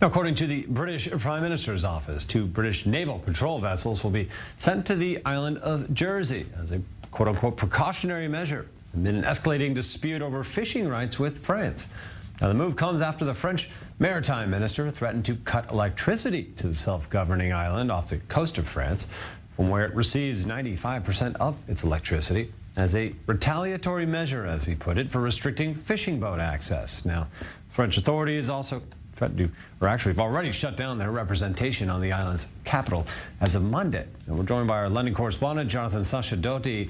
According to the British Prime Minister's office, 2 British naval patrol vessels will be sent to the island of Jersey as a quote-unquote precautionary measure amid an escalating dispute over fishing rights with France. Now, the move comes after the French maritime minister threatened to cut electricity to the self-governing island off the coast of France, from where it receives 95% of its electricity, as a retaliatory measure, as he put it, for restricting fishing boat access. Now, French authorities also threatened to, or actually have already shut down their representation on the island's capital as of Monday. And we're joined by our London correspondent, Jonathan Sacerdoti.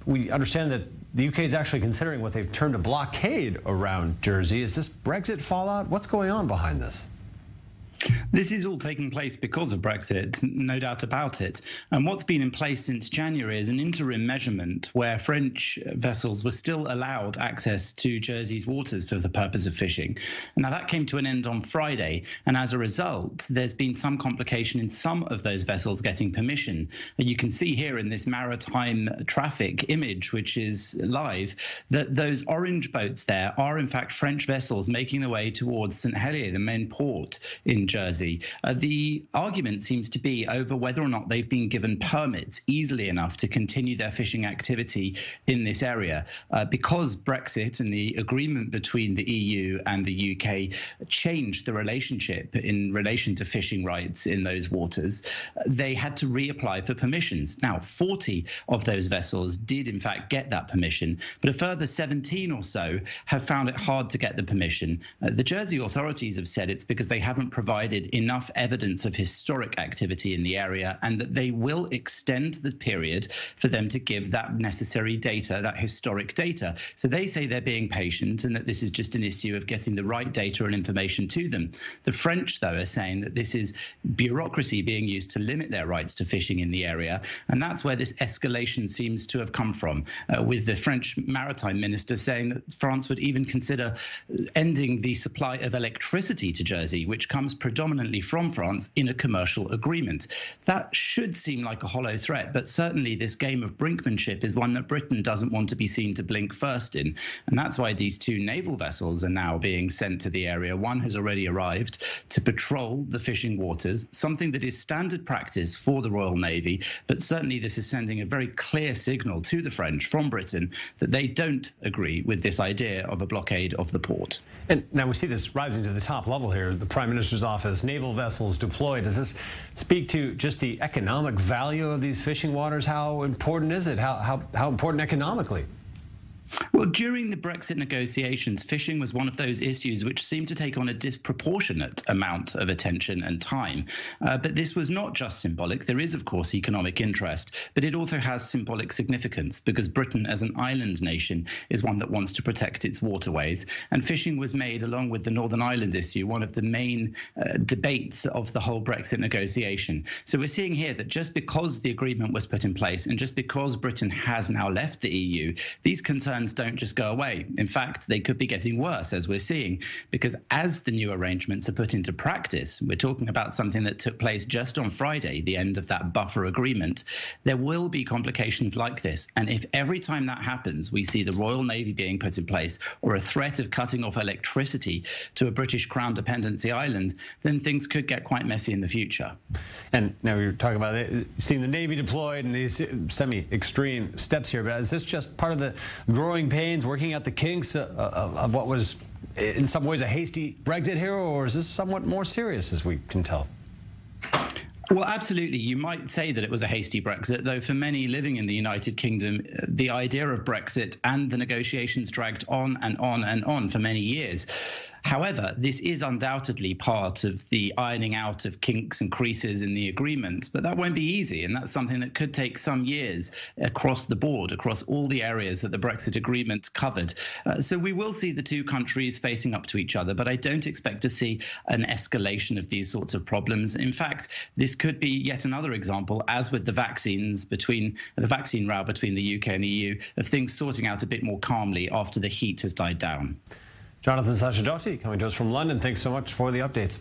We understand that the UK is actually considering what they've termed a blockade around Jersey. Is this Brexit fallout? What's going on behind this? This is all taking place because of Brexit, no doubt about it. And what's been in place since January is an interim measurement where French vessels were still allowed access to Jersey's waters for the purpose of fishing. Now, that came to an end on Friday. And as a result, there's been some complication in some of those vessels getting permission. And you can see here in this maritime traffic image, which is live, that those orange boats there are, in fact, French vessels making their way towards St. Helier, the main port in Jersey. The argument seems to be over whether or not they've been given permits easily enough to continue their fishing activity in this area. Because Brexit and the agreement between the EU and the UK changed the relationship in relation to fishing rights in those waters, they had to reapply for permissions. Now, 40 of those vessels did in fact get that permission, but a further 17 or so have found it hard to get the permission. The Jersey authorities have said it's because they haven't provided enough evidence of historic activity in the area, and that they will extend the period for them to give that necessary data, that historic data. So they say they're being patient and that this is just an issue of getting the right data and information to them. The French, though, are saying that this is bureaucracy being used to limit their rights to fishing in the area, and that's where this escalation seems to have come from, with the French maritime minister saying that France would even consider ending the supply of electricity to Jersey, which comes predominantly from France in a commercial agreement. That should seem like a hollow threat, but certainly this game of brinkmanship is one that Britain doesn't want to be seen to blink first in. And that's why these 2 naval vessels are now being sent to the area. One has already arrived to patrol the fishing waters, something that is standard practice for the Royal Navy. But certainly this is sending a very clear signal to the French from Britain that they don't agree with this idea of a blockade of the port. And now we see this rising to the top level here. The Prime Minister's office, naval vessels deployed. Does this speak to just the economic value of these fishing waters? How important is it? How important economically? Well, during the Brexit negotiations, fishing was one of those issues which seemed to take on a disproportionate amount of attention and time. But this was not just symbolic. There is, of course, economic interest, but it also has symbolic significance because Britain, as an island nation, is one that wants to protect its waterways. And fishing was made, along with the Northern Ireland issue, one of the main debates of the whole Brexit negotiation. So we're seeing here that just because the agreement was put in place and just because Britain has now left the EU, these concerns don't just go away. In fact, they could be getting worse, as we're seeing, because as the new arrangements are put into practice, we're talking about something that took place just on Friday, the end of that buffer agreement, there will be complications like this. And if every time that happens, we see the Royal Navy being put in place or a threat of cutting off electricity to a British Crown dependency island, then things could get quite messy in the future. And now you're talking about seeing the Navy deployed and these semi-extreme steps here, but is this just part of the growing pains, working out the kinks of what was in some ways a hasty Brexit here, or is this somewhat more serious, as we can tell? Well, absolutely. You might say that it was a hasty Brexit, though for many living in the United Kingdom, the idea of Brexit and the negotiations dragged on and on and on for many years. However, this is undoubtedly part of the ironing out of kinks and creases in the agreement, but that won't be easy, and that's something that could take some years across the board, across all the areas that the Brexit agreement covered. So we will see the 2 countries facing up to each other, but I don't expect to see an escalation of these sorts of problems. In fact, this could be yet another example, as with the vaccine row between the UK and the EU, of things sorting out a bit more calmly after the heat has died down. Jonathan Sacerdoti coming to us from London. Thanks so much for the updates.